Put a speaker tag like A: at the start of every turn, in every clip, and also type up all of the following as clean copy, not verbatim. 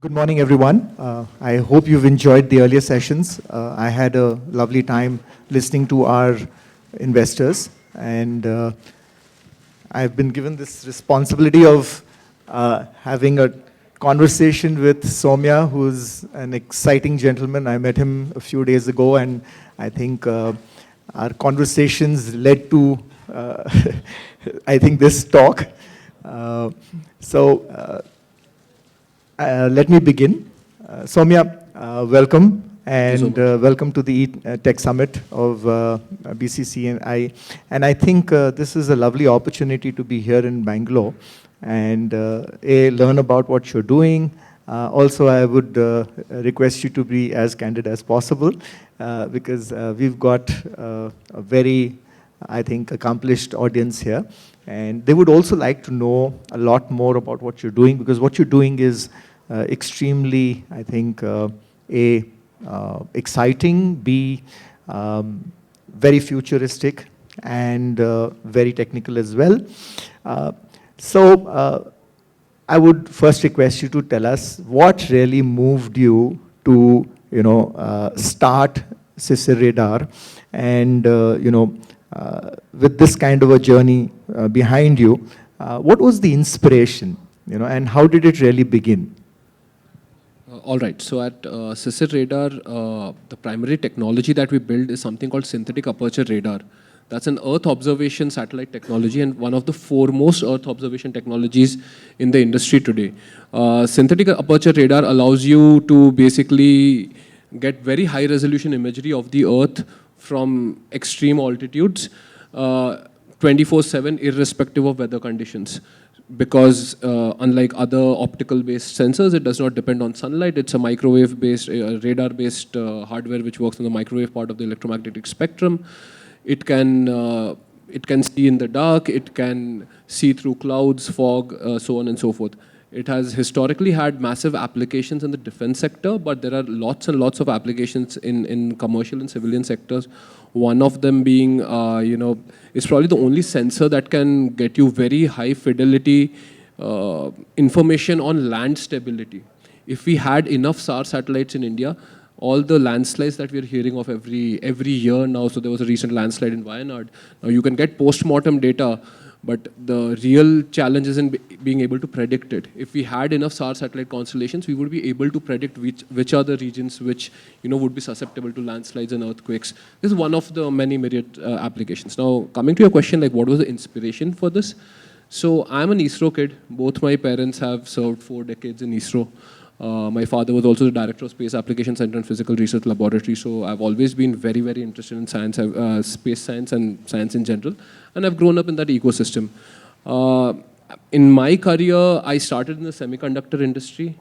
A: Good morning, everyone. I hope you've enjoyed the earlier sessions. I had a lovely time listening to our investors, and I've been given this responsibility of having a conversation with Soumya, who's an exciting gentleman. I met him a few days ago, and I think our conversations led to, I think, this talk. Uh, so, let me begin. Soumya, welcome,
B: Thank you so
A: and
B: much.
A: welcome to the Tech Summit of BCC. And I think this is a lovely opportunity to be here in Bangalore and learn about what you're doing. Also, I would request you to be as candid as possible because we've got a very, I think, accomplished audience here. And they would also like to know a lot more about what you're doing, because what you're doing is extremely, I think, exciting, B, very futuristic, and very technical as well. So I would first request you to tell us what really moved you to, start SISIR Radar, and with this kind of a journey behind you, what was the inspiration, and how did it really begin?
B: All right. So at SISIR Radar, the primary technology that we build is something called synthetic aperture radar. That's an Earth observation satellite technology and one of the foremost Earth observation technologies in the industry today. Synthetic aperture radar allows you to basically get very high resolution imagery of the Earth from extreme altitudes, 24/7, irrespective of weather conditions. Because unlike other optical-based sensors, it does not depend on sunlight. It's a microwave-based, radar-based hardware which works on the microwave part of the electromagnetic spectrum. It can see in the dark. It can see through clouds, fog, so on and so forth. It has historically had massive applications in the defense sector, but there are lots and lots of applications in commercial and civilian sectors. One of them being, is probably the only sensor that can get you very high fidelity information on land stability. If we had enough SAR satellites in India, all the landslides that we're hearing of every year now, so there was a recent landslide in Wayanad. Now you can get post-mortem data, but the real challenge is in being able to predict it. If we had enough SAR satellite constellations, we would be able to predict which are the regions which would be susceptible to landslides and earthquakes. This is one of the many myriad applications. Now, coming to your question, like what was the inspiration for this? So I'm an ISRO kid. Both my parents have served 4 decades in ISRO. My father was also the director of Space Application Center and Physical Research Laboratory, so I've always been very, very interested in science, space science and science in general, and I've grown up in that ecosystem. In my career, I started in the semiconductor industry,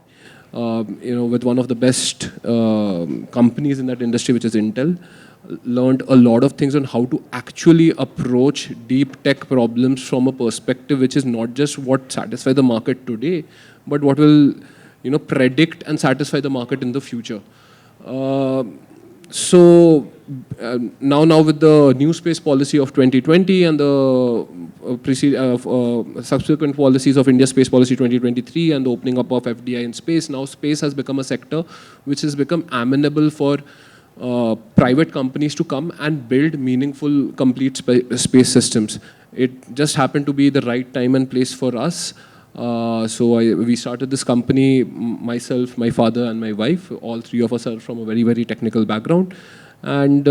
B: with one of the best companies in that industry, which is Intel. Learned a lot of things on how to actually approach deep tech problems from a perspective which is not just what satisfies the market today, but what will predict and satisfy the market in the future. So now with the new space policy of 2020 and the subsequent policies of India Space Policy 2023 and the opening up of FDI in space, now space has become a sector which has become amenable for private companies to come and build meaningful, complete space systems. It just happened to be the right time and place for us. We started this company, myself, my father, and my wife. All three of us are from a very, very technical background. And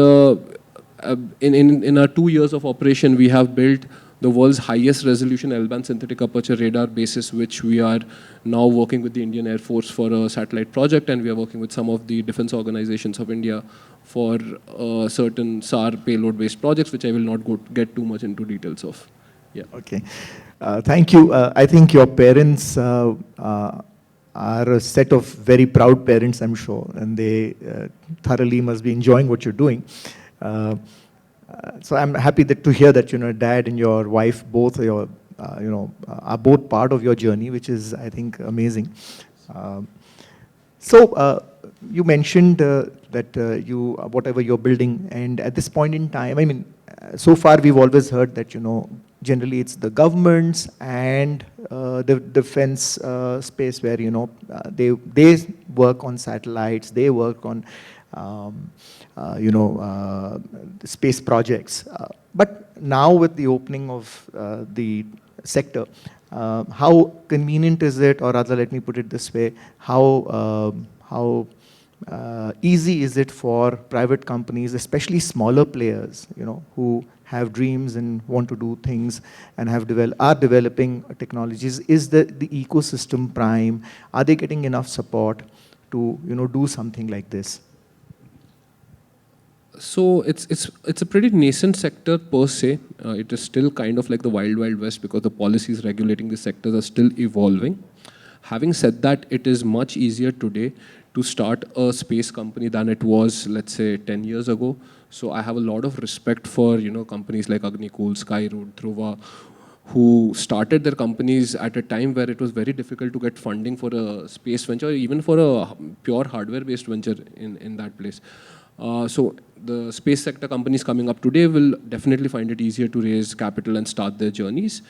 B: in our 2 years of operation, we have built the world's highest resolution L-band synthetic aperture radar basis, which we are now working with the Indian Air Force for a satellite project, and we are working with some of the defense organizations of India for certain SAR payload-based projects, which I will not get too much into details of. Yeah.
A: Okay. Thank you. I think your parents are a set of very proud parents, I'm sure, and they thoroughly must be enjoying what you're doing. So I'm happy to hear that dad and your wife both are both part of your journey, which is, I think, amazing. So you mentioned that whatever you're building, and at this point in time, I mean, so far we've always heard that generally it's the governments and the defense space where, they work on satellites, they work on, space projects. But now with the opening of the sector, how convenient is it, or rather, let me put it this way, how easy is it for private companies, especially smaller players, who have dreams and want to do things and are developing technologies? Is the ecosystem prime? Are they getting enough support to do something like this?
B: So it's a pretty nascent sector per se. It is still kind of like the wild west because the policies regulating the sectors are still evolving. Having said that, it is much easier today to start a space company than it was, let's say, 10 years ago. So I have a lot of respect for companies like Agnikul, Skyroot, Dhruva, who started their companies at a time where it was very difficult to get funding for a space venture, or even for a pure hardware-based venture in that place. So the space sector companies coming up today will definitely find it easier to raise capital and start their journeys.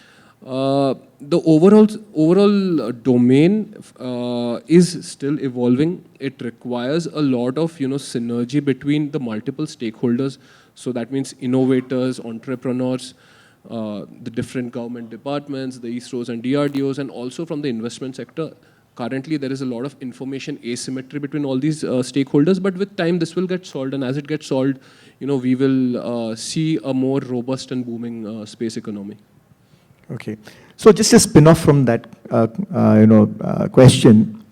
B: The overall domain is still evolving. It requires a lot of synergy between the multiple stakeholders. So that means innovators, entrepreneurs, the different government departments, the ISROs and DRDOs, and also from the investment sector. Currently, there is a lot of information asymmetry between all these stakeholders, but with time, this will get solved. And as it gets solved, we will see a more robust and booming space economy.
A: Okay. So just a spin-off from that, question.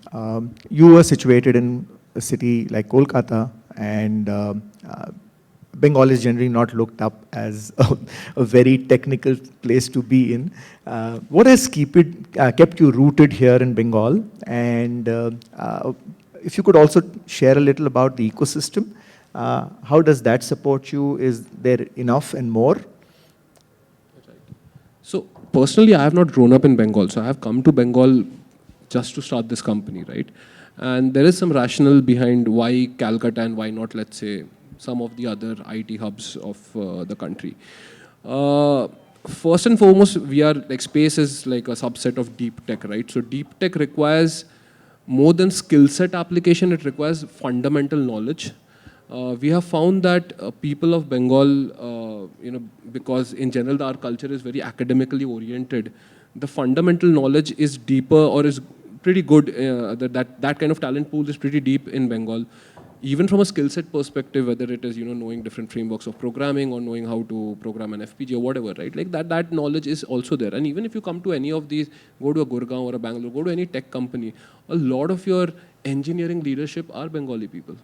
A: You were situated in a city like Kolkata, and Bengal is generally not looked up as a very technical place to be in. What has kept you rooted here in Bengal? And if you could also share a little about the ecosystem, how does that support you? Is there enough and more?
B: So personally, I have not grown up in Bengal. So I have come to Bengal just to start this company, right? And there is some rationale behind why Calcutta and why not, let's say, some of the other IT hubs of the country. First and foremost, space is like a subset of deep tech, right? So deep tech requires more than skill set application, it requires fundamental knowledge. We have found that people of Bengal, because in general our culture is very academically oriented, the fundamental knowledge is deeper or is pretty good. That kind of talent pool is pretty deep in Bengal. Even from a skill set perspective, whether it is knowing different frameworks of programming or knowing how to program an FPGA or whatever, right? Like that knowledge is also there. And even if you come to any of these, go to a Gurgaon or a Bangalore, go to any tech company, a lot of your engineering leadership are Bengali people.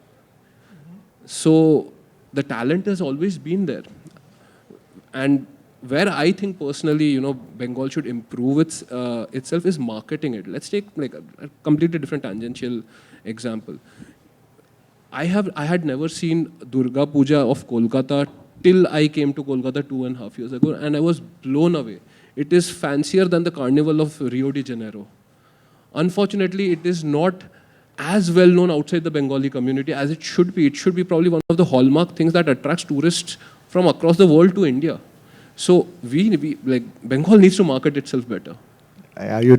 B: So the talent has always been there. And where I think personally, Bengal should improve itself is marketing it. Let's take like a completely different tangential example. I had never seen Durga Puja of Kolkata till I came to Kolkata 2.5 years ago, and I was blown away. It is fancier than the carnival of Rio de Janeiro. Unfortunately, it is not as well known outside the Bengali community as it should be. It should be probably one of the hallmark things that attracts tourists from across the world to India. So Bengal needs to market itself better.
A: You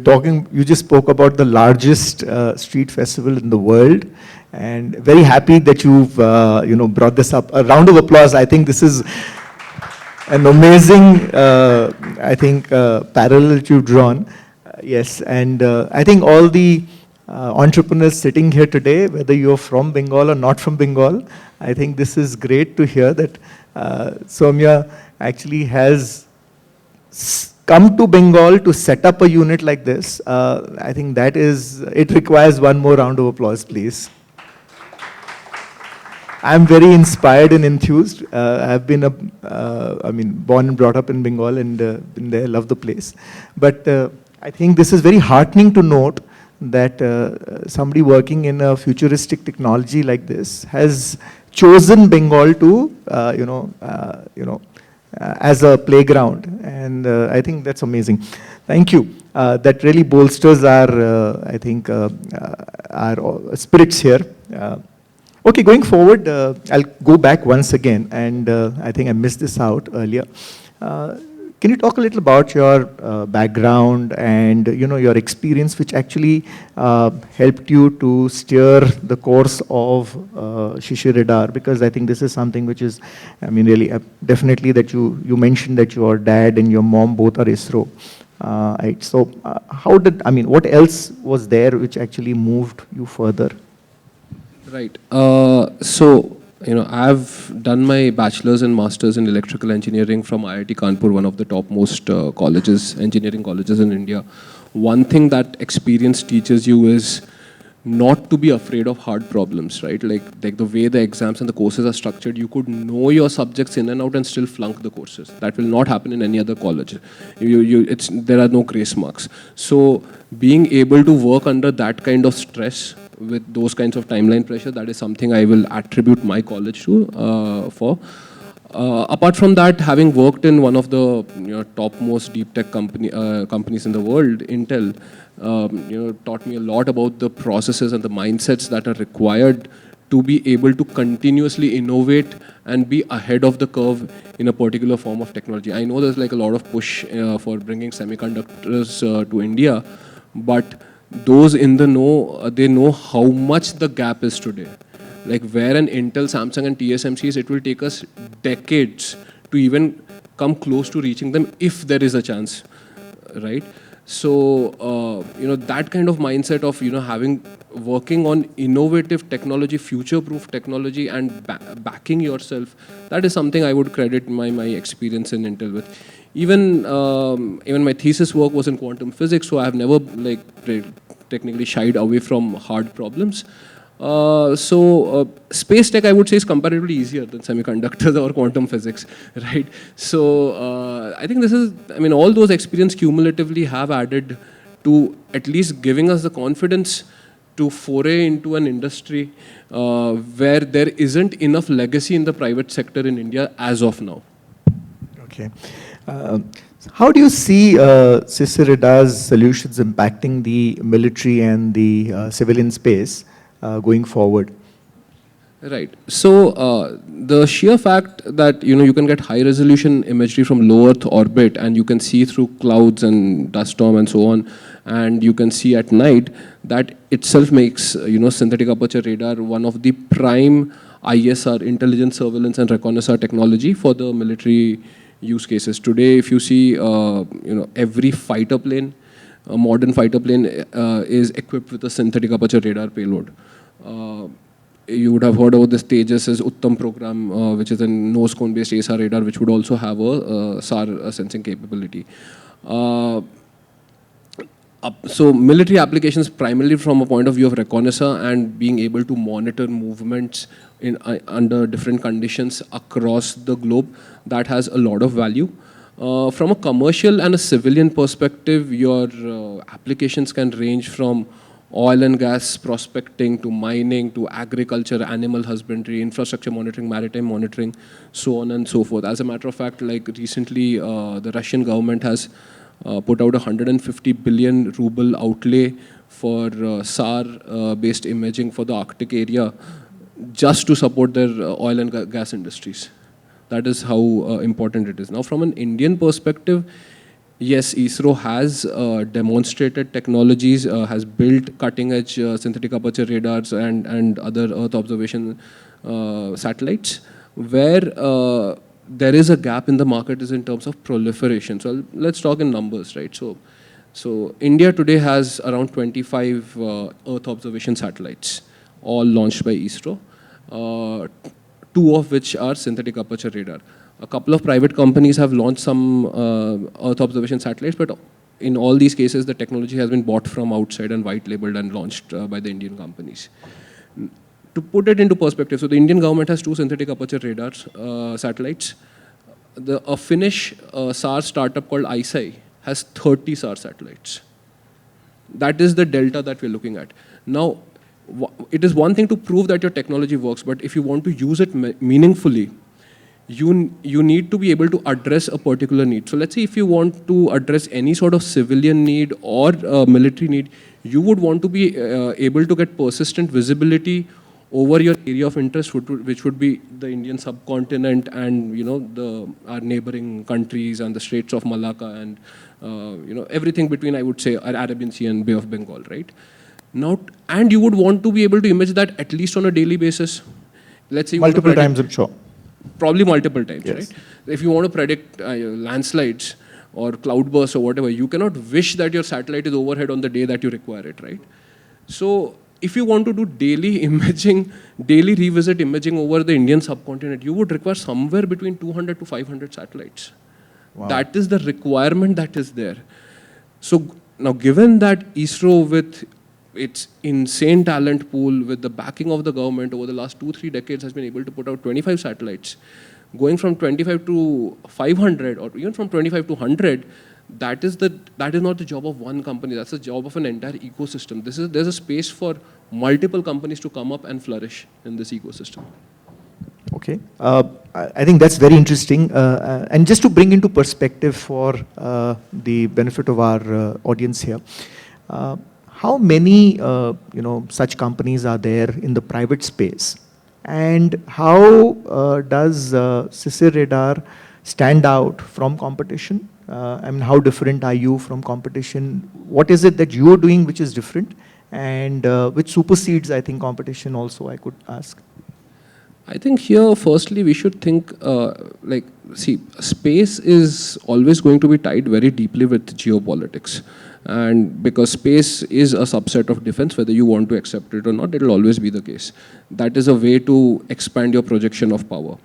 A: just spoke about the largest street festival in the world, and very happy that you've brought this up. A round of applause. I think this is an amazing parallel that you've drawn. Yes, and I think all the entrepreneurs sitting here today, whether you're from Bengal or not from Bengal, I think this is great to hear that Soumya actually has come to Bengal to set up a unit like this. I think it requires one more round of applause, please. I'm very inspired and enthused. I've been born and brought up in Bengal and been there, love the place. But I think this is very heartening to note that somebody working in a futuristic technology like this has chosen Bengal to, as a playground, and I think that's amazing. Thank you. That really bolsters our spirits here. Okay, going forward, I'll go back once again, and I think I missed this out earlier. Can you talk a little about your background and your experience, which actually helped you to steer the course of SISIR radar? Because I think this is something which is, I mean, really definitely that you mentioned that your dad and your mom both are ISRO. Right. So, what else was there which actually moved you further?
B: Right. I've done my bachelor's and master's in electrical engineering from IIT Kanpur, one of the topmost engineering colleges in India. One thing that experience teaches you is not to be afraid of hard problems, right? Like the way the exams and the courses are structured, you could know your subjects in and out and still flunk the courses. That will not happen in any other college. There are no grace marks. So being able to work under that kind of stress with those kinds of timeline pressure, that is something I will attribute my college to for. Apart from that, having worked in one of the topmost deep tech companies in the world, Intel, taught me a lot about the processes and the mindsets that are required to be able to continuously innovate and be ahead of the curve in a particular form of technology. I know there's like a lot of push for bringing semiconductors to India, but those in the know, they know how much the gap is today. Like where an Intel, Samsung and TSMC is, it will take us decades to even come close to reaching them if there is a chance, right? So, that kind of mindset of, working on innovative technology, future-proof technology and backing yourself, that is something I would credit my experience in Intel with. Even my thesis work was in quantum physics, so I have never technically shied away from hard problems. Space tech, I would say, is comparatively easier than semiconductors or quantum physics, right? So I think all those experiences cumulatively have added to at least giving us the confidence to foray into an industry where there isn't enough legacy in the private sector in India as of now.
A: Okay. How do you see SISIR radar's solutions impacting the military and the civilian space going forward?
B: Right. So the sheer fact that you can get high resolution imagery from low Earth orbit and you can see through clouds and dust storm and so on, and you can see at night, that itself makes synthetic aperture radar one of the prime ISR, intelligence, surveillance and reconnaissance technology for the military use cases. Today, if you see every fighter plane, a modern fighter plane is equipped with a synthetic aperture radar payload. You would have heard about this Tejas' Uttam program, which is a nose cone based ASAR radar, which would also have a SAR sensing capability. So military applications primarily from a point of view of reconnaissance and being able to monitor movements under different conditions across the globe, that has a lot of value. From a commercial and a civilian perspective, your applications can range from oil and gas prospecting to mining to agriculture, animal husbandry, infrastructure monitoring, maritime monitoring, so on and so forth. As a matter of fact, like recently, the Russian government has put out 150 billion ruble outlay for SAR-based imaging for the Arctic area, just to support their oil and gas industries. That is how important it is. Now, from an Indian perspective, yes, ISRO has demonstrated technologies, has built cutting-edge synthetic aperture radars and other Earth observation satellites. Where there is a gap in the market is in terms of proliferation. So let's talk in numbers, right? So India today has around 25 Earth observation satellites, all launched by ISRO. 2 of which are synthetic aperture radar. A couple of private companies have launched some Earth observation satellites, but in all these cases, the technology has been bought from outside and white labeled and launched by the Indian companies. To put it into perspective, so the Indian government has 2 synthetic aperture radars satellites. A Finnish SAR startup called ISI has 30 SAR satellites. That is the delta that we're looking at. Now, it is one thing to prove that your technology works, but if you want to use it meaningfully, you need to be able to address a particular need. So let's say if you want to address any sort of civilian need or military need, you would want to be able to get persistent visibility over your area of interest, which would be the Indian subcontinent and our neighboring countries and the Straits of Malacca and everything between, I would say, our Arabian Sea and Bay of Bengal, right? Now, and you would want to be able to image that at least on a daily basis. Let's say you
A: multiple times, I'm sure.
B: Probably multiple times,
A: yes.
B: right? If you want to predict landslides or cloudbursts or whatever, you cannot wish that your satellite is overhead on the day that you require it, right? So if you want to do daily imaging, daily revisit imaging over the Indian subcontinent, you would require somewhere between 200 to 500 satellites. Wow. That is the requirement that is there. So now, given that ISRO, with its insane talent pool, with the backing of the government over the last 2-3 decades, has been able to put out 25 satellites, going from 25 to 500 or even from 25 to 100, that is not the job of one company. That's the job of an entire ecosystem. There's a space for multiple companies to come up and flourish in this ecosystem.
A: Okay, I think that's very interesting. And just to bring into perspective for the benefit of our audience here, how many such companies are there in the private space, and how does SISIR radar stand out from competition? I mean, how different are you from competition? What is it that you are doing which is different, and which supersedes, I think, competition also, I could ask?
B: I think here, firstly, we should think, space is always going to be tied very deeply with geopolitics. And because space is a subset of defense, whether you want to accept it or not, it will always be the case. That is a way to expand your projection of power.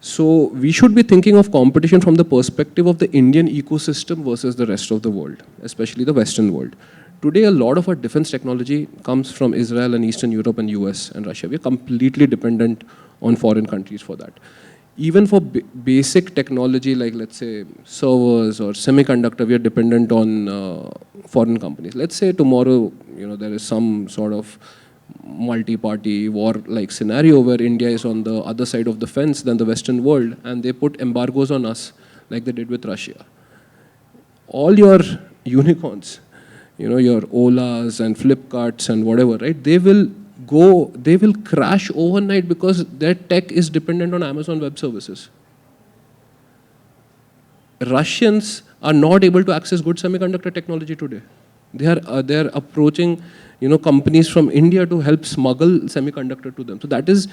B: So we should be thinking of competition from the perspective of the Indian ecosystem versus the rest of the world, especially the Western world. Today, a lot of our defense technology comes from Israel and Eastern Europe and US and Russia. We are completely dependent on foreign countries for that. Even for basic technology like, let's say, servers or semiconductor, we are dependent on foreign companies. Let's say tomorrow, there is some sort of multi-party war-like scenario where India is on the other side of the fence than the Western world, and they put embargoes on us like they did with Russia. All your unicorns, your Olas and Flipkarts and whatever, right? They will crash overnight because their tech is dependent on Amazon Web Services. Russians are not able to access good semiconductor technology today. They are approaching, companies from India to help smuggle semiconductor to them. So that is,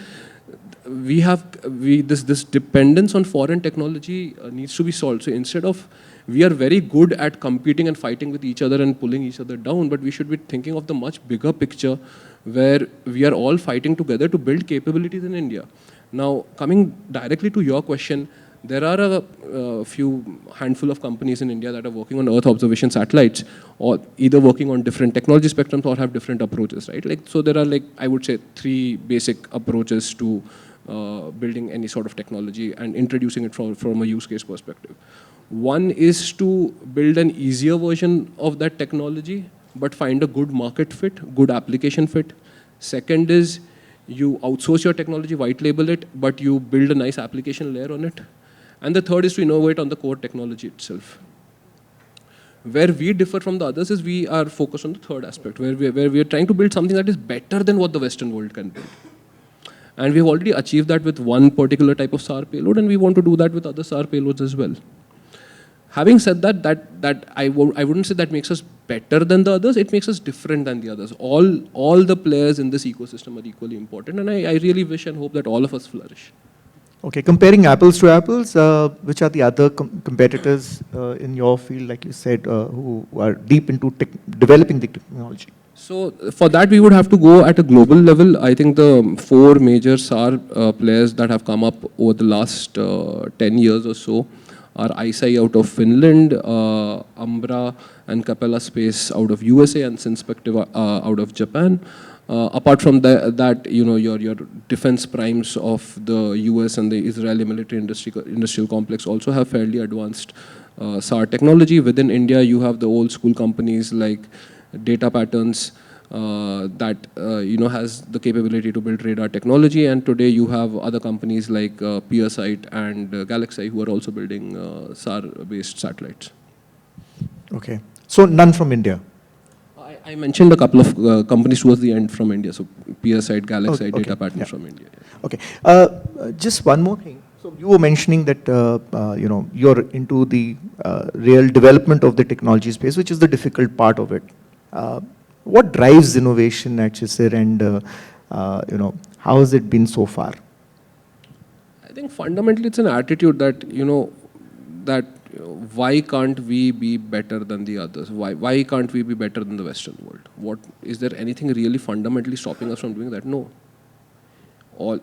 B: this dependence on foreign technology needs to be solved. So instead of, we are very good at competing and fighting with each other and pulling each other down, but we should be thinking of the much bigger picture where we are all fighting together to build capabilities in India. Now, coming directly to your question, there are a few handful of companies in India that are working on Earth observation satellites, or either working on different technology spectrums or have different approaches, right? So there are, I would say, 3 basic approaches to building any sort of technology and introducing it from a use case perspective. One is to build an easier version of that technology, but find a good market fit, good application fit. Second is you outsource your technology, white label it, but you build a nice application layer on it. And the third is to innovate on the core technology itself. Where we differ from the others is we are focused on the third aspect, where we are trying to build something that is better than what the Western world can build. And we've already achieved that with one particular type of SAR payload, and we want to do that with other SAR payloads as well. Having said that, I wouldn't say that makes us better than the others. It makes us different than the others. All the players in this ecosystem are equally important, and I really wish and hope that all of us flourish.
A: Okay, comparing apples to apples, which are the other competitors in your field, like you said, who are deep into developing the technology?
B: So for that, we would have to go at a global level. I think the 4 major SAR players that have come up over the last 10 years or so are ISI out of Finland, Umbra and Capella Space out of USA, and Synspective out of Japan. Apart from that, your defense primes of the US and the Israeli military industrial complex also have fairly advanced SAR technology. Within India, you have the old school companies like Data Patterns that has the capability to build radar technology, and today you have other companies like PeerSight and Galaxy who are also building SAR-based satellites.
A: Okay, so none from India.
B: I mentioned a couple of companies towards the end from India. So PSite, Galaxy,
A: Okay,
B: Data Patterns
A: yeah.
B: from India. Yeah.
A: Okay. Just one more thing. So you were mentioning that you're into the real development of the technology space, which is the difficult part of it. What drives innovation at SISIR, and how has it been so far?
B: I think fundamentally it's an attitude that, why can't we be better than the others? Why can't we be better than the Western world? Is there anything really fundamentally stopping us from doing that? No.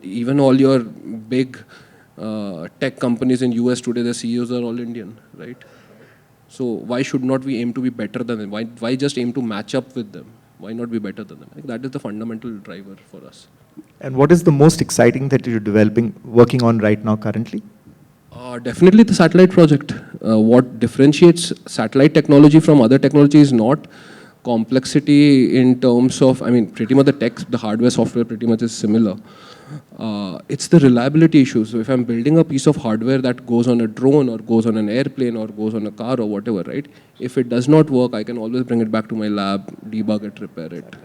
B: Even all your big tech companies in US today, the CEOs are all Indian, right? So why should not we aim to be better than them? Why just aim to match up with them? Why not be better than them? I think that is the fundamental driver for us.
A: And what is the most exciting that you're working on right now currently?
B: Definitely the satellite project. What differentiates satellite technology from other technology is not complexity in terms of, pretty much the hardware, software pretty much is similar. It's the reliability issue. So if I'm building a piece of hardware that goes on a drone or goes on an airplane or goes on a car or whatever, right? If it does not work, I can always bring it back to my lab, debug it, repair it.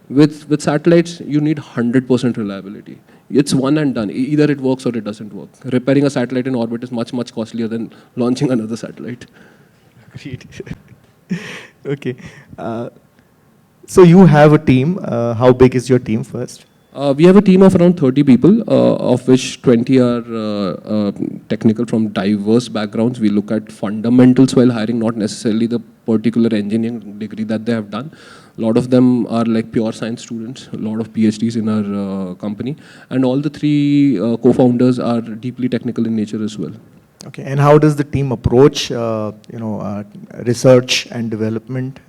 B: With satellites, you need 100% reliability. It's one and done. Either it works or it doesn't work. Repairing a satellite in orbit is much, much costlier than launching another satellite.
A: Agreed. Okay. So you have a team. How big is your team first?
B: We have a team of around 30 people, of which 20 are technical from diverse backgrounds. We look at fundamentals while hiring, not necessarily the particular engineering degree that they have done. A lot of them are like pure science students, a lot of PhDs in our company. And all the three co-founders are deeply technical in nature as well.
A: Okay, and how does the team approach, research and development?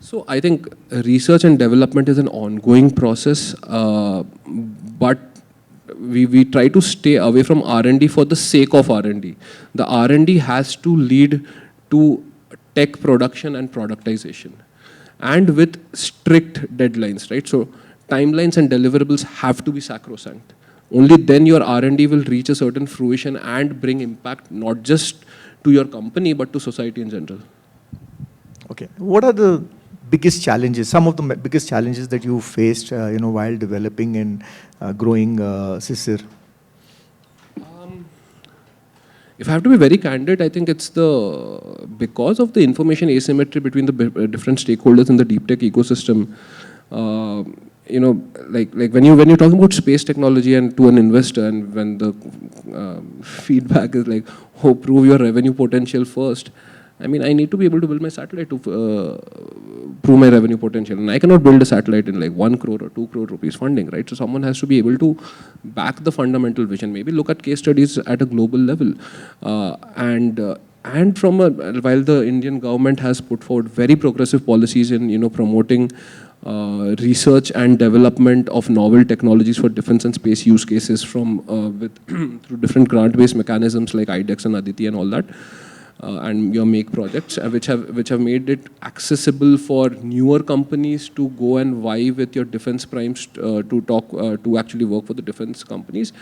B: So I think research and development is an ongoing process, but we try to stay away from R&D for the sake of R&D. The R&D has to lead to tech production and productization, and with strict deadlines, right? So timelines and deliverables have to be sacrosanct. Only then your R&D will reach a certain fruition and bring impact not just to your company but to society in general.
A: Okay, what are the biggest challenges, some of the biggest challenges that you faced, while developing and growing SISIR?
B: If I have to be very candid, I think it's because of the information asymmetry between the different stakeholders in the deep tech ecosystem. Like when you're talking about space technology and to an investor, and when the feedback is like, oh, prove your revenue potential first. I need to be able to build my satellite to prove my revenue potential. And I cannot build a satellite in like 1 crore or 2 crore rupees funding, right? So someone has to be able to back the fundamental vision, maybe look at case studies at a global level. And while the Indian government has put forward very progressive policies in, promoting research and development of novel technologies for defense and space use cases through different grant-based mechanisms like IDEX and Aditi and all that. And your make projects, which have made it accessible for newer companies to go and vie with your defense primes to actually work for the defense companies.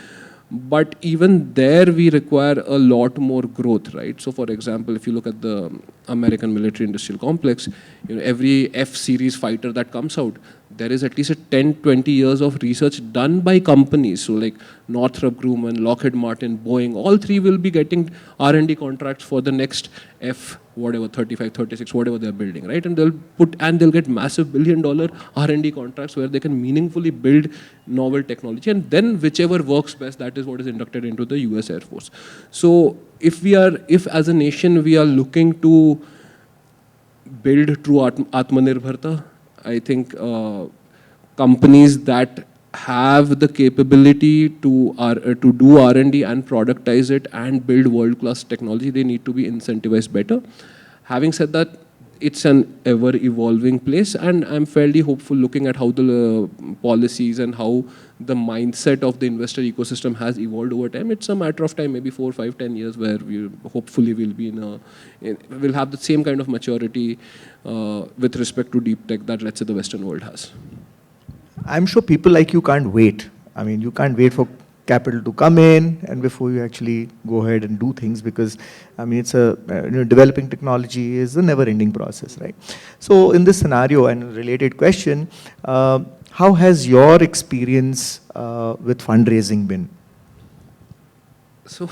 B: But even there, we require a lot more growth, right? So, for example, if you look at the American military-industrial complex, every F-series fighter that comes out, there is at least 10-20 years of research done by companies. So, like Northrop Grumman, Lockheed Martin, Boeing, all three will be getting R&D contracts for the next F, whatever, 35, 36, whatever they're building, right? And they'll get massive billion-dollar R&D contracts where they can meaningfully build novel technology, and then whichever works best, that is what is inducted into the US Air Force. So if as a nation we are looking to build true Atmanirbharta, I think companies that have the capability to do R&D and productize it and build world-class technology, they need to be incentivized better. Having said that, it's an ever-evolving place, and I'm fairly hopeful looking at how the policies and how the mindset of the investor ecosystem has evolved over time. It's a matter of time, maybe 4, 5, 10 years, where we hopefully will be we'll have the same kind of maturity with respect to deep tech that, let's say, the Western world has.
A: I'm sure people like you can't wait. You can't wait for capital to come in and before you actually go ahead and do things, because I mean it's a developing technology is a never-ending process, right? So in this scenario and a related question, how has your experience with fundraising been?
B: So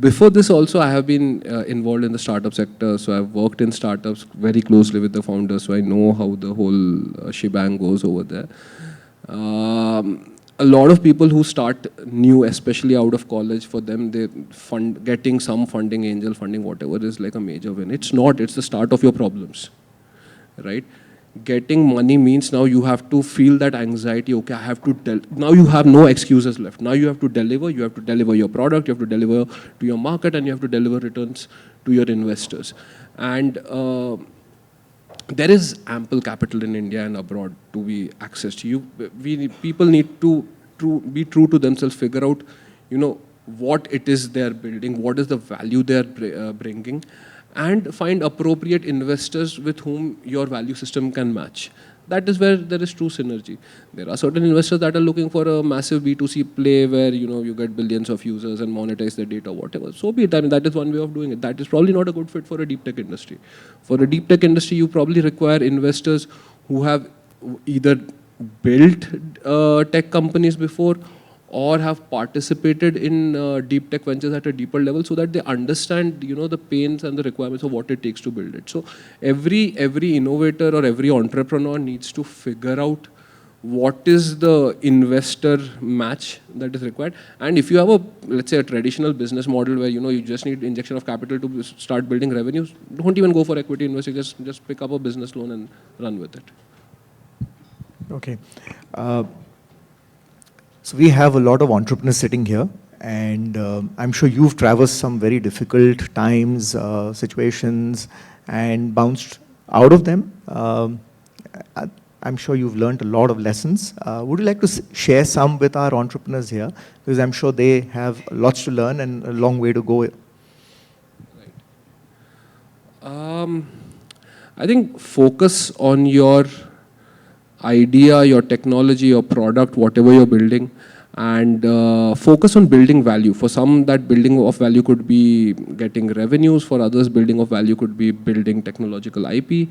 B: before this also, I have been involved in the startup sector. So I've worked in startups very closely with the founders. So I know how the whole shebang goes over there. A lot of people who start new, especially out of college, for them, getting some funding, angel funding, whatever, is like a major win. It's not. It's the start of your problems, right? Getting money means now you have to feel that anxiety. Okay, I have to now you have no excuses left. Now you have to deliver. You have to deliver your product. You have to deliver to your market, and you have to deliver returns to your investors. And there is ample capital in India and abroad to be accessed. People need to be true to themselves. Figure out, what it is they are building, what is the value they are bringing, and find appropriate investors with whom your value system can match. That is where there is true synergy. There are certain investors that are looking for a massive B2C play where you get billions of users and monetize their data, whatever. So be it. I mean, that is one way of doing it. That is probably not a good fit for a deep tech industry. For a deep tech industry, you probably require investors who have either built tech companies before or have participated in deep tech ventures at a deeper level, so that they understand the pains and the requirements of what it takes to build it. So every innovator or every entrepreneur needs to figure out what is the investor match that is required. And if you have let's say a traditional business model where you just need injection of capital to start building revenues, don't even go for equity investing. Just pick up a business loan and run with it.
A: Okay. So we have a lot of entrepreneurs sitting here, and I'm sure you've traversed some very difficult times, situations, and bounced out of them. I'm sure you've learned a lot of lessons. Would you like to share some with our entrepreneurs here? Because I'm sure they have lots to learn and a long way to go.
B: Right. I think focus on your idea, your technology, your product, whatever you're building, and focus on building value. For some, that building of value could be getting revenues. For others, building of value could be building technological IP.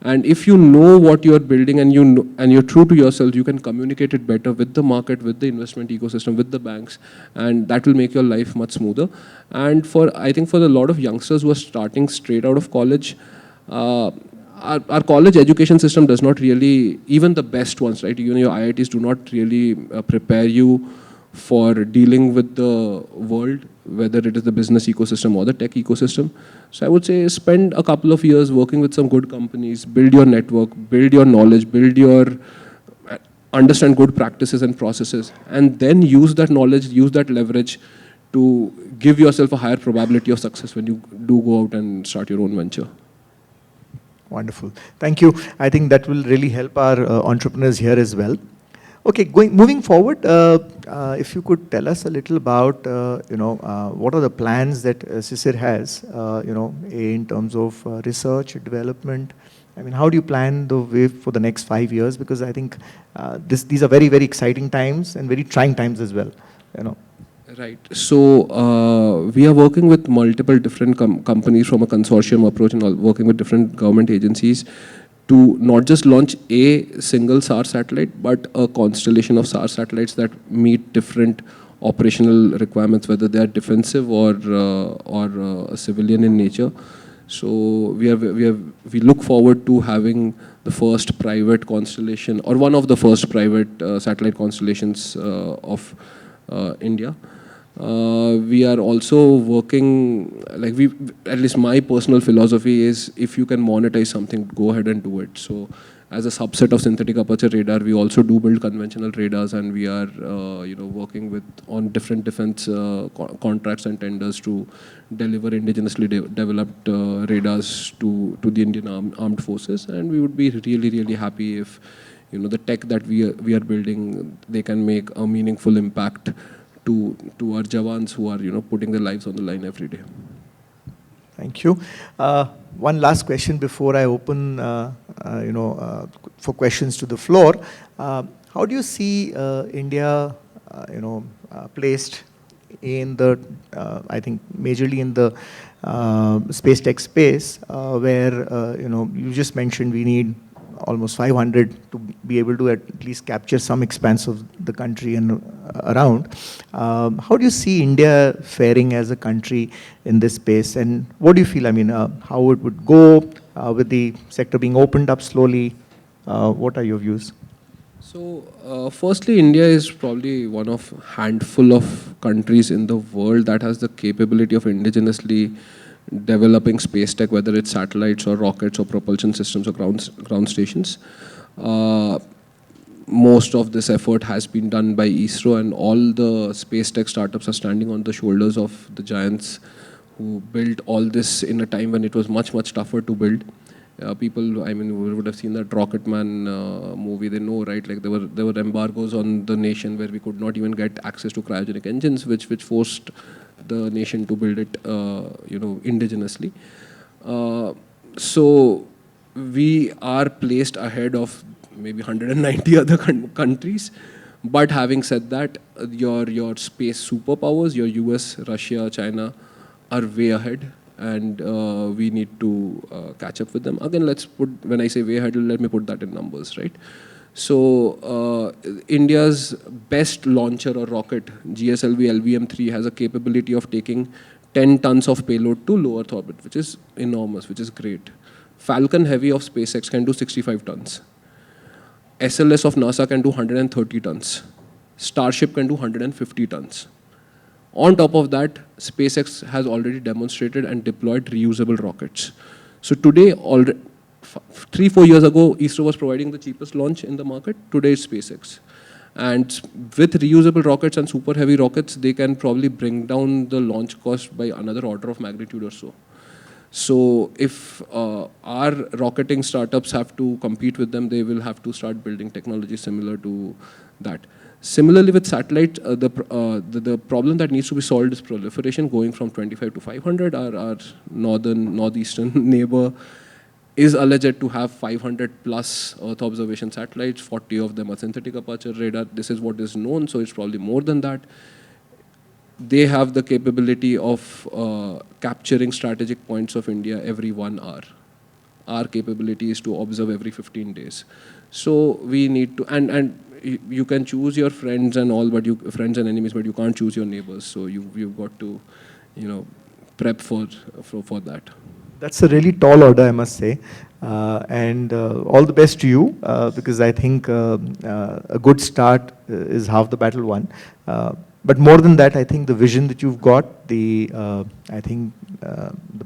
B: And if you know what you're building and you're true to yourself, you can communicate it better with the market, with the investment ecosystem, with the banks, and that will make your life much smoother. And I think for a lot of youngsters who are starting straight out of college, our college education system does not really, even the best ones, right? Your IITs do not really prepare you for dealing with the world, whether it is the business ecosystem or the tech ecosystem. So I would say spend a couple of years working with some good companies, build your network, build your knowledge, understand good practices and processes, and then use that knowledge, use that leverage to give yourself a higher probability of success when you do go out and start your own venture.
A: Wonderful. Thank you. I think that will really help our entrepreneurs here as well. Okay, moving forward, if you could tell us a little about, what are the plans that SISIR has, in terms of research, development. I mean, how do you plan the way for the next 5 years? Because I think these are very, very exciting times and very trying times as well.
B: Right. So we are working with multiple different companies from a consortium approach, and working with different government agencies to not just launch a single SAR satellite, but a constellation of SAR satellites that meet different operational requirements, whether they are defensive or civilian in nature. So we look forward to having the first private constellation, or one of the first private satellite constellations of India. We are also working, at least my personal philosophy is, if you can monetize something, go ahead and do it. So as a subset of synthetic aperture radar, we also do build conventional radars, and we are working on different defense contracts and tenders to deliver indigenously developed radars to the Indian armed forces. And we would be really, really happy if the tech that we are building, they can make a meaningful impact to our Jawans who are putting their lives on the line every day.
A: Thank you. One last question before I open for questions to the floor. How do you see India placed in the, I think, majorly in the space tech space, where, you just mentioned we need almost 500 to be able to at least capture some expanse of the country and around. How do you see India faring as a country in this space? And what do you feel, how it would go with the sector being opened up slowly? What are your views?
B: So, firstly, India is probably one of handful of countries in the world that has the capability of indigenously developing space tech, whether it's satellites or rockets or propulsion systems or ground stations. Most of this effort has been done by ISRO, and all the space tech startups are standing on the shoulders of the giants who built all this in a time when it was much, much tougher to build. People, we would have seen that Rocketman movie. They know, right? Like there were embargoes on the nation where we could not even get access to cryogenic engines, which forced the nation to build it, indigenously. So we are placed ahead of maybe 190 other countries. But having said that, your space superpowers, your US, Russia, China, are way ahead. And we need to catch up with them. Again, when I say way ahead, let me put that in numbers, right? So India's best launcher or rocket, GSLV LVM-3, has a capability of taking 10 tons of payload to low Earth orbit, which is enormous, which is great. Falcon Heavy of SpaceX can do 65 tons. SLS of NASA can do 130 tons. Starship can do 150 tons. On top of that, SpaceX has already demonstrated and deployed reusable rockets. So today, 3-4 years ago, ISRO was providing the cheapest launch in the market. Today, it's SpaceX. And with reusable rockets and super heavy rockets, they can probably bring down the launch cost by another order of magnitude or so. So if our rocketing startups have to compete with them, they will have to start building technology similar to that. Similarly, with satellite, the problem that needs to be solved is proliferation, going from 25 to 500. Our northeastern neighbor is alleged to have 500 plus Earth observation satellites. 40 of them are synthetic aperture radar. This is what is known, so it's probably more than that. They have the capability of capturing strategic points of India every 1 hour. Our capability is to observe every 15 days. So we need to, and you can choose your friends and all, but friends and enemies, but you can't choose your neighbors. So you've got to, prep for that.
A: That's a really tall order, I must say. And all the best to you, because I think a good start is half the battle won. But more than that, I think the vision that you've got, the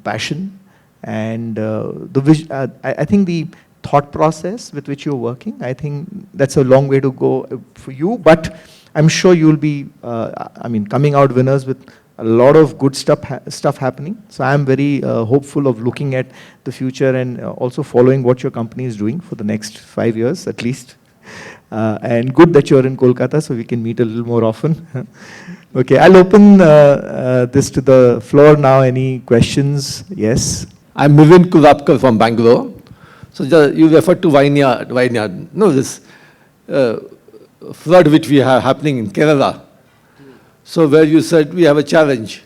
A: passion, and the vision. I think the thought process with which you're working, I think that's a long way to go for you. But I'm sure you'll be, coming out winners with a lot of good stuff happening. So I'm very hopeful of looking at the future and also following what your company is doing for the next 5 years at least. And good that you're in Kolkata, so we can meet a little more often. Okay, I'll open this to the floor now. Any questions? Yes.
C: I'm Mivin Kulapkar from Bangalore. So you referred to vineyard. No, this flood which we have happening in Kerala. So where you said we have a challenge.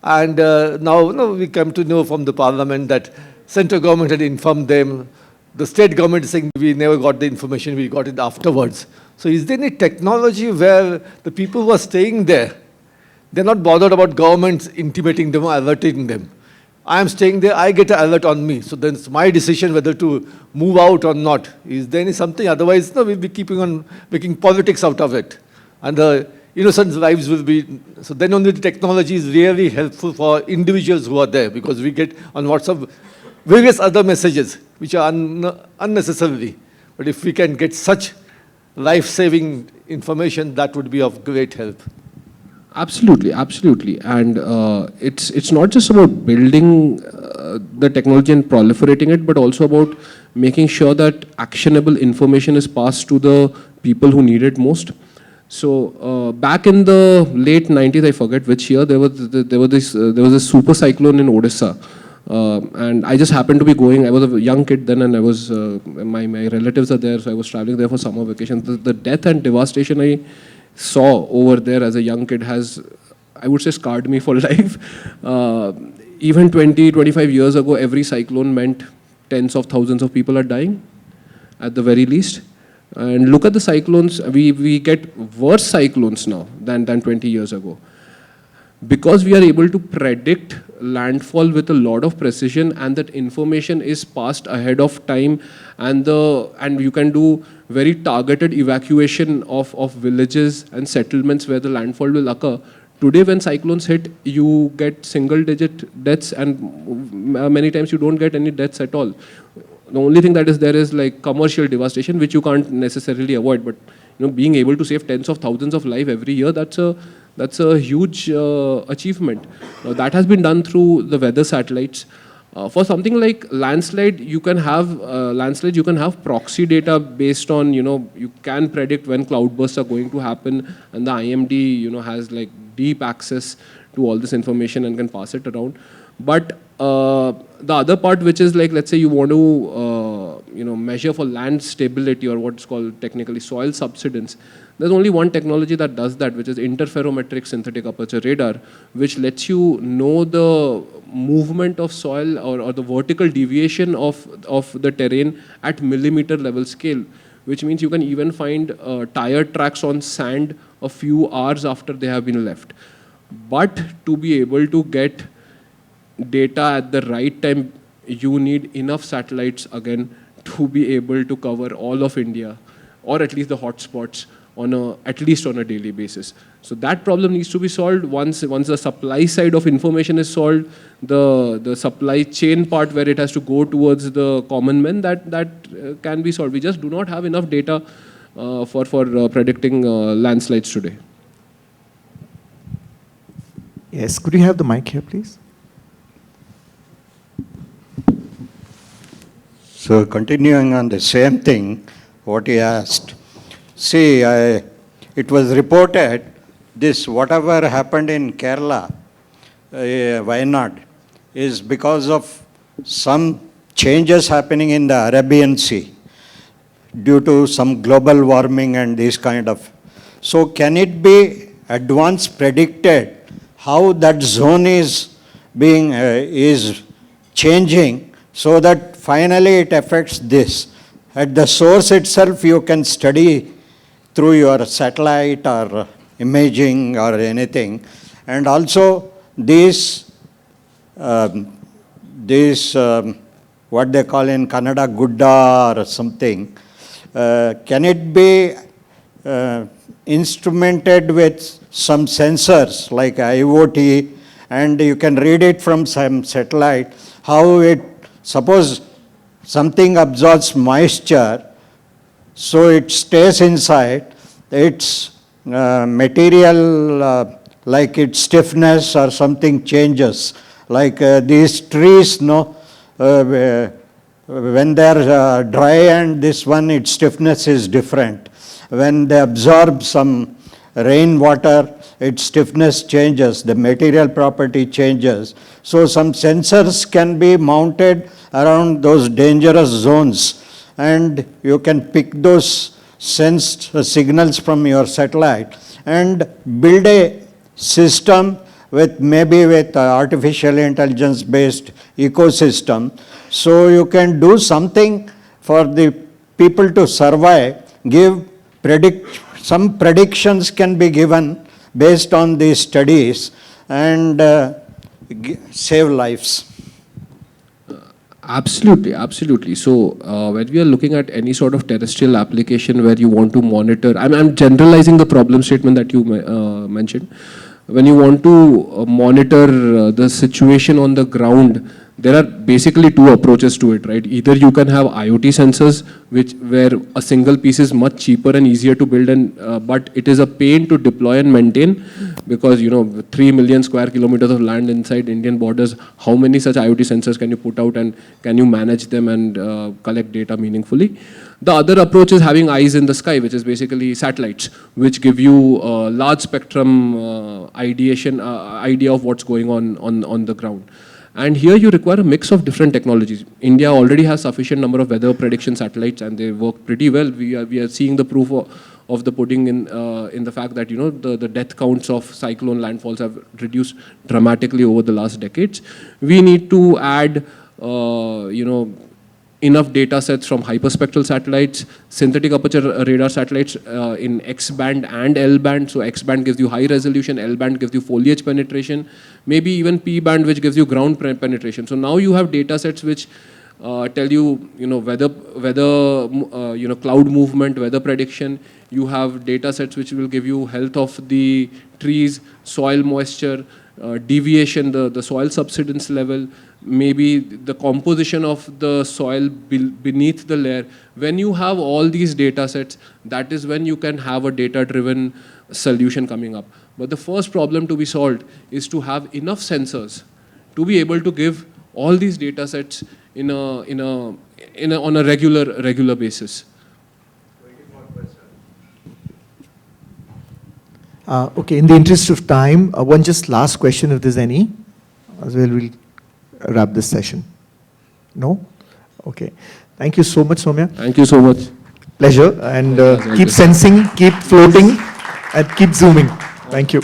C: And now we come to know from the parliament that central government had informed them. The state government is saying we never got the information, we got it afterwards. So is there any technology where the people who are staying there, they're not bothered about governments intimating them or alerting them? I am staying there, I get an alert on me. So then it's my decision whether to move out or not. Is there any something? Otherwise, we'll be keeping on making politics out of it. And the innocent lives will be, so then only the technology is really helpful for individuals who are there, because we get on WhatsApp various other messages which are unnecessary. But if we can get such life-saving information, that would be of great help.
B: Absolutely, absolutely. And it's not just about building the technology and proliferating it, but also about making sure that actionable information is passed to the people who need it most. So back in the late 90s, I forget which year, there was a super cyclone in Odisha. And I just happened to be going. I was a young kid then, and I was my relatives are there, so I was traveling there for summer vacation. The death and devastation I saw over there as a young kid has, I would say, scarred me for life. Even 20, 25 years ago, every cyclone meant tens of thousands of people are dying, at the very least. And look at the cyclones, we get worse cyclones now than 20 years ago. Because we are able to predict landfall with a lot of precision, and that information is passed ahead of time, and you can do very targeted evacuation of villages and settlements where the landfall will occur. Today, when cyclones hit, you get single-digit deaths, and many times you don't get any deaths at all. The only thing that is there is like commercial devastation, which you can't necessarily avoid. But being able to save tens of thousands of lives every year, that's a huge achievement. Now, that has been done through the weather satellites. For something like landslide, you can have proxy data based on, you can predict when cloudbursts are going to happen, and the IMD, has like deep access to all this information and can pass it around. But the other part, which is like, let's say you want to, measure for land stability, or what's called technically soil subsidence, there's only one technology that does that, which is interferometric synthetic aperture radar, which lets you know the movement of soil or the vertical deviation of the terrain at millimeter level scale, which means you can even find tire tracks on sand a few hours after they have been left. But to be able to get data at the right time, you need enough satellites again to be able to cover all of India, or at least the hotspots, at least on a daily basis. So that problem needs to be solved. Once the supply side of information is solved, the supply chain part where it has to go towards the common man, that can be solved. We just do not have enough data for predicting landslides today.
A: Yes, could you have the mic here, please?
D: So continuing on the same thing, what he asked. See, it was reported, this whatever happened in Kerala, Wayanad, is because of some changes happening in the Arabian Sea due to some global warming and this kind of. So can it be advance predicted how that zone is changing, so that finally it affects this? At the source itself, you can study through your satellite or imaging or anything. And also these what they call in Kannada, Gudda or something, can it be instrumented with some sensors like IoT, and you can read it from some satellite, how it, suppose something absorbs moisture, so it stays inside, its material, like its stiffness or something changes. Like these trees, when they are dry and this one, its stiffness is different. When they absorb some rainwater, its stiffness changes, the material property changes. So some sensors can be mounted around those dangerous zones, and you can pick those sensed signals from your satellite and build a system with artificial intelligence based ecosystem. So you can do something for the people to survive, some predictions can be given based on these studies, and save lives.
B: Absolutely, absolutely. So when we are looking at any sort of terrestrial application where you want to monitor, I'm generalizing the problem statement that you mentioned. When you want to monitor the situation on the ground, there are basically two approaches to it, right? Either you can have IoT sensors, where a single piece is much cheaper and easier to build, but it is a pain to deploy and maintain, because 3 million square kilometers of land inside Indian borders, how many such IoT sensors can you put out, and can you manage them and collect data meaningfully? The other approach is having eyes in the sky, which is basically satellites, which give you large spectrum idea of what's going on the ground. And here you require a mix of different technologies. India already has sufficient number of weather prediction satellites, and they work pretty well. We are seeing the proof of the pudding in the fact that, the death counts of cyclone landfalls have reduced dramatically over the last decades. We need to add, enough data sets from hyperspectral satellites, synthetic aperture radar satellites in X-band and L-band. So X-band gives you high resolution, L-band gives you foliage penetration, maybe even P-band, which gives you ground penetration. So now you have data sets which tell you, weather, cloud movement, weather prediction. You have data sets which will give you health of the trees, soil moisture, deviation, the soil subsidence level, maybe the composition of the soil beneath the layer. When you have all these data sets, that is when you can have a data-driven solution coming up. But the first problem to be solved is to have enough sensors to be able to give all these data sets on a regular basis.
A: Okay, in the interest of time, one just last question, if there's any. As well, we'll wrap this session. No? Okay. Thank you so much, Soumya.
B: Thank you so much.
A: Pleasure. And
B: Pleasure.
A: keep sensing, keep floating, and keep zooming. Thank you.